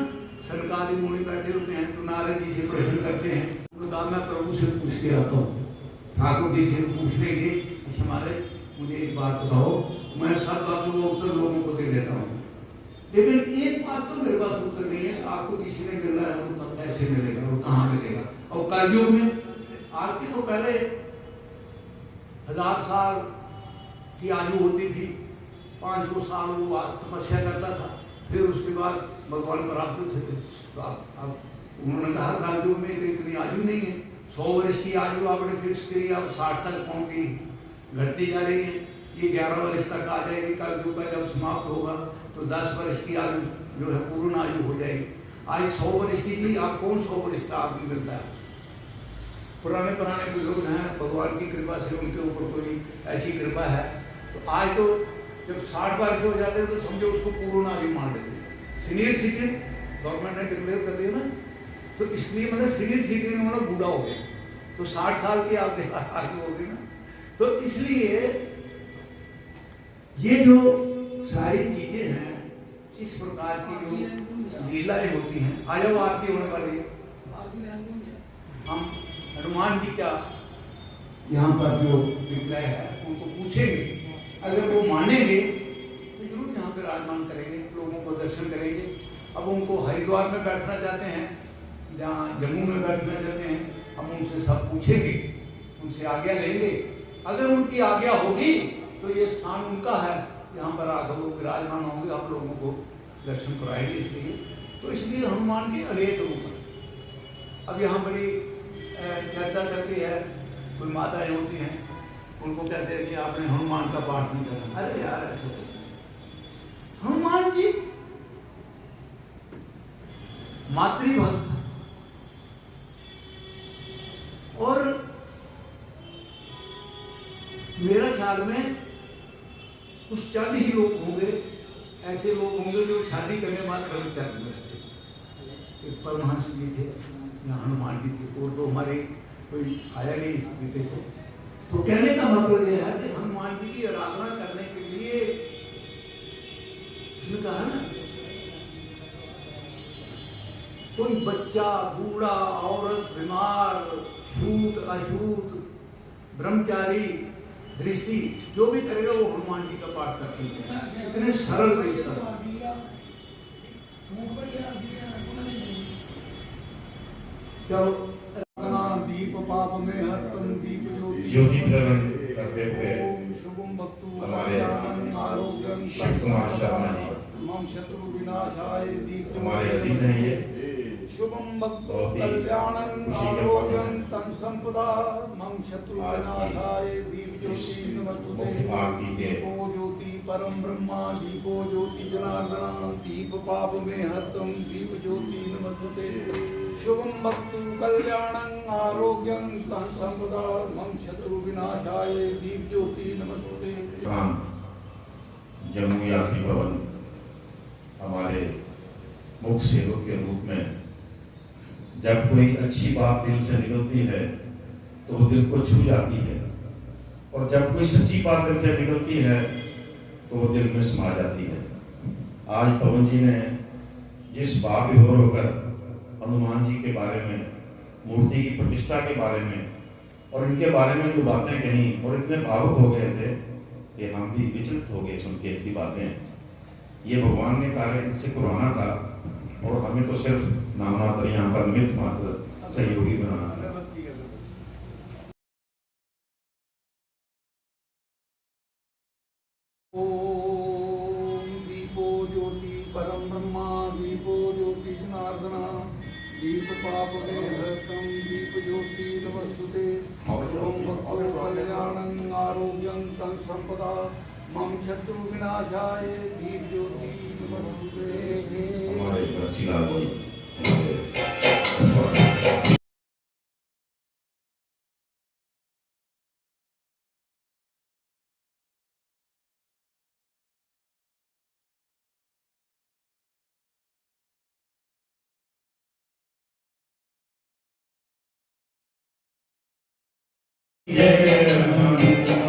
सनकादि मुनि बैठे होते हैं तो नारद जी से प्रश्न करते हैं। उन्होंने कहा मैं प्रभु से पूछ के आता हूँ, ठाकुर जी से पूछ लेंगे कि हमारे मुझे एक बात बताओ, मैं सब बातों को उत्तर लोगों को दे देता हूँ, लेकिन एक बात तो मेरे पास उत्तर नहीं है, आपको किसी ने मिलना है वो कैसे मिलेगा, वो कहाँ मिलेगा। और कलयुग में आज के तो पहले 1000 साल की आयु होती थी, 500 साल वो तपस्या करता था, फिर उसके बाद भगवान प्राप्त होते थे। तो अब उन्होंने कहा कलयुग में तो इतनी आयु नहीं है, 100 वर्ष की आयु आपने फिक्स करी, अब 60 तक पहुंच गई, घटती जा रही है, ये 11 वर्ष तक आ जाएगी। कलयुग का जब समाप्त होगा तो 10 वर्ष की आयु जो है पूर्ण आयु हो जाएगी। आज 100 वर्ष की थी, आप कौन 100 वर्ष का आदमी मिलता है। पुराने बुजुर्ग हैं, भगवान की कृपा से उनके ऊपर कोई ऐसी कृपा है, तो आज तो जब 60 वर्ष हो जाते हैं तो समझो उसको पूर्ण आयु मान लेते हैं। सीनियर सिटीजन गवर्नमेंट ने डिक्लेयर कर दिया ना, तो इसलिए मतलब सीनियर सिटीजन मतलब बूढ़ा हो गया, तो 60 साल की आप आयु हो गई ना। तो इसलिए ये जो सारी चीजें हैं, इस प्रकार की जो लीलाएं होती हैं, आज वो आरती होने वाली है। हम हनुमान जी का यहाँ पर जो विग्रह है उनको पूछेंगे, अगर वो मानेंगे तो जरूर यहाँ पर विराजमान करेंगे, लोगों को दर्शन करेंगे। अब उनको हरिद्वार में बैठना चाहते हैं, जहाँ जम्मू में बैठना चाहते हैं, हम उनसे सब पूछेंगे, उनसे आज्ञा लेंगे। अगर उनकी आज्ञा होगी तो ये स्थान उनका है, यहाँ पर आकर वो विराजमान होंगे, आप लोगों को दर्शन कराएंगे। इसलिए हनुमान के अनेक रूप हैं। अब यहाँ बड़ी चर्चा चलती है, कोई माताएं होती हैं, उनको कहते हैं कि आपने हनुमान का पाठ नहीं करना। अरे यार ऐसा कुछ, हनुमान जी मातृभक्त, और मेरा ख्याल में कुछ 40 ही लोग होंगे, ऐसे लोग होंगे जो शादी करने के बाद ब्रह्मचारी में रहते। एक परमहंस जी थे या हनुमान जी थे, और तो हमारे कोई आया नहीं इस तरीके से। तो कहने का मतलब यह है कि हनुमान जी की आराधना करने के लिए उसने कहा ना, कोई बच्चा, बूढ़ा, औरत, बीमार, शूद्र, अशूद्र, ब्रह्मचारी, दृष्टि, जो भी करेगा वो हनुमान जी का पाठ कर सकते हैं। इतने सरल तरीका। चलो, दीप पाप में हरतम दीप ज्योति प्रज्वलन करते हुए शुभम भक्तु हमारे शिव कुमार शर्मा जी मम शत्रु विनाशाय दीप हमारे अजीज हैं। ये शुभम भक्तो बहुत ही कल्याणं खुशी का पल आरोग्यं है। तन संपदा मम शत्रु आज की विनाशाय दीप इस ज्योति नमस्तुते मुख्य आरती के दीपो ज्योति परम ब्रह्मा दीपो ज्योति जनार्दन दीप पाप में हरतम दीप ज्योति नमस्तुते शुभम भक्तो कल्याणं आरोग्यं तन संपदा मम शत्रु विनाशाय दीप ज्योति नमस्तुते। राम जम्मू यात्री भवन हमारे मुख्य सेवक के रूप में जब कोई अच्छी बात दिल से निकलती है तो वो दिल को छू जाती है, और जब कोई सच्ची बात दिल से निकलती है तो वो दिल में समा जाती है। आज पवन जी ने जिस बात विभोर होकर हनुमान जी के बारे में, मूर्ति की प्रतिष्ठा के बारे में और इनके बारे में जो बातें कही, और इतने भावुक हो गए थे कि हम भी विचलित हो गए सुन के इनकी बातें। ये भगवान ने कार्य इनसे करवाना था और हमें तो सिर्फ नाम मात्र, यहाँ पर निमित्त मात्र सहयोगी बनाना था। ओम दीपो ज्योति परम ब्रह्मा दीपो ज्योति जनार्दन दीप पाप में हरतम दीप ज्योति नमस्तुते शुभम भक्तो कल्याणं आरोग्यं तन संपदा मम शत्रु विनाशाय दीप ज्योति नमस्तुते। हमारे बंसीलाल जी Thank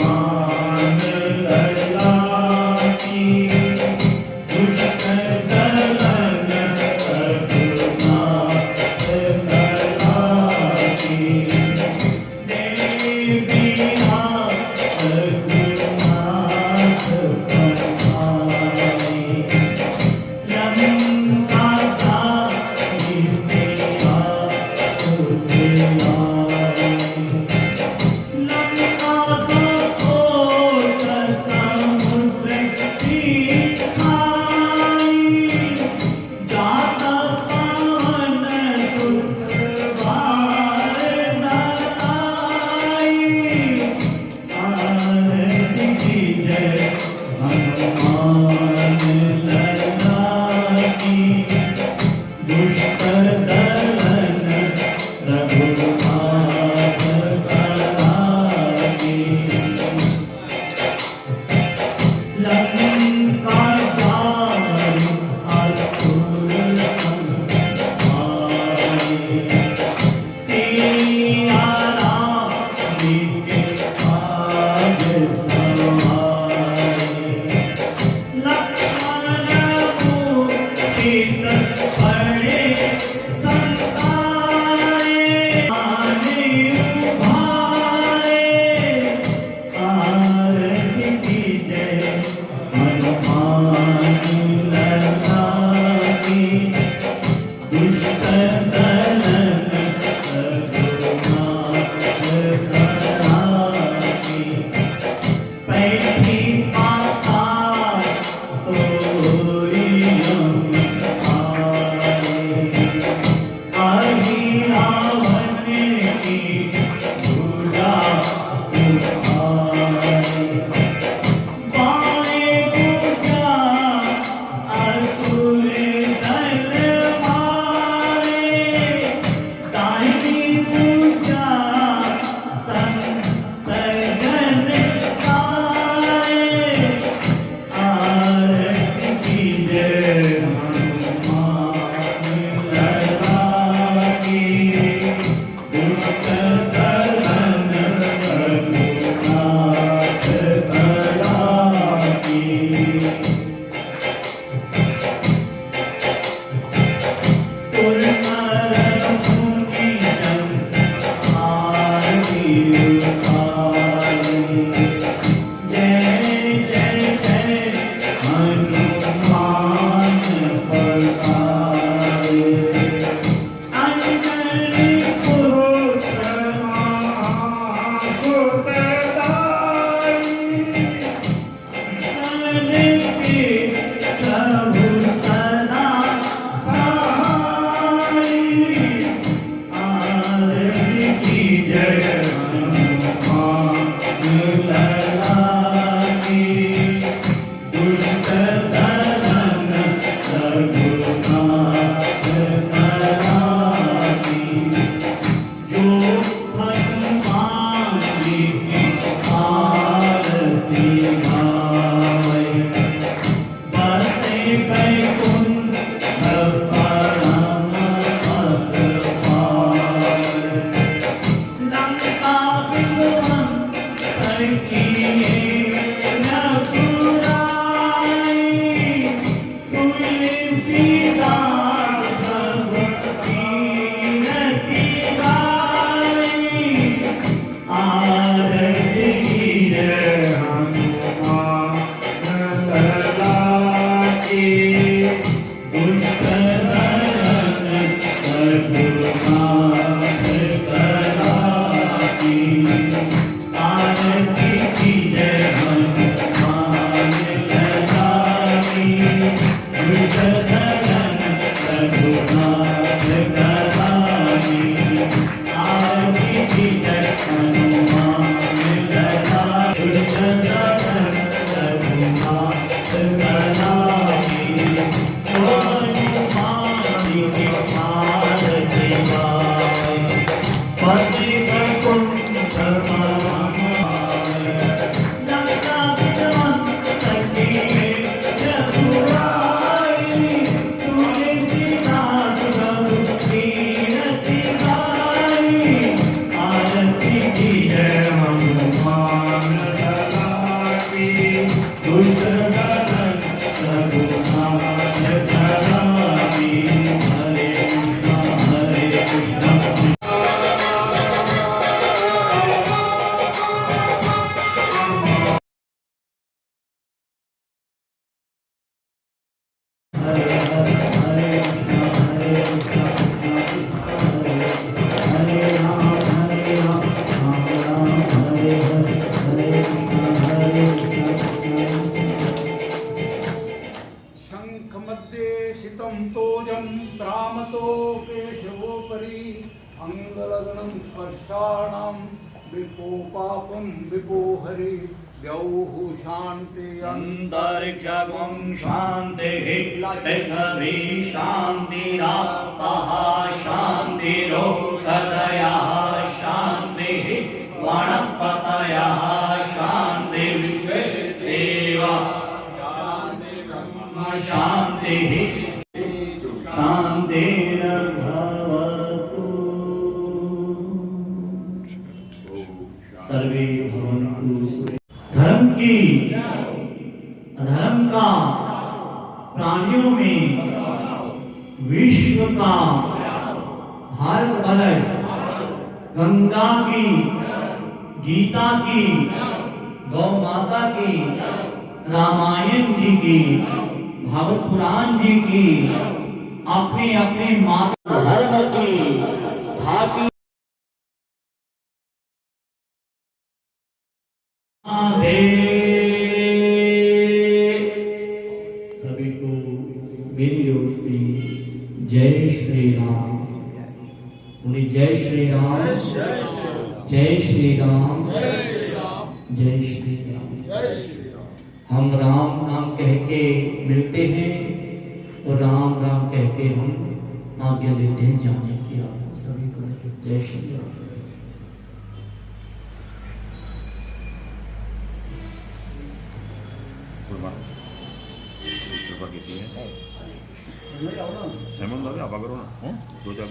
you. शंख मध्ये शितं तोजं भ्रामतो केशवोपरि अंगलग्नं स्पर्शाणां विपो पापं विपो हरि द्यौः शान्ति अंतरिक्षं शान्तिः पृथिवी शान्तिरापः शान्तिरोषधयः शान्तिः वनस्पतयः शान्ति विश्वे देवाः शान्तिः शान्तिर्भवतु सर्वे भवन्तु सुखिनः। धर्म की अधर्म का प्राणियों में विश्व का भारत वर्ष गंगा की गीता की गौ माता की रामायण जी की भागवत पुराण जी की अपने अपने माता धर्म की भाती सभी को मेरी ओर से जय श्री राम। बोले जय श्री राम, जय श्री राम, जय श्री राम। हम राम राम कह के मिलते हैं और राम राम कह के हम आज्ञा लेते हैं जाने की। आप सभी को जय श्री राम। सहमत दादा आप करो ना 2-4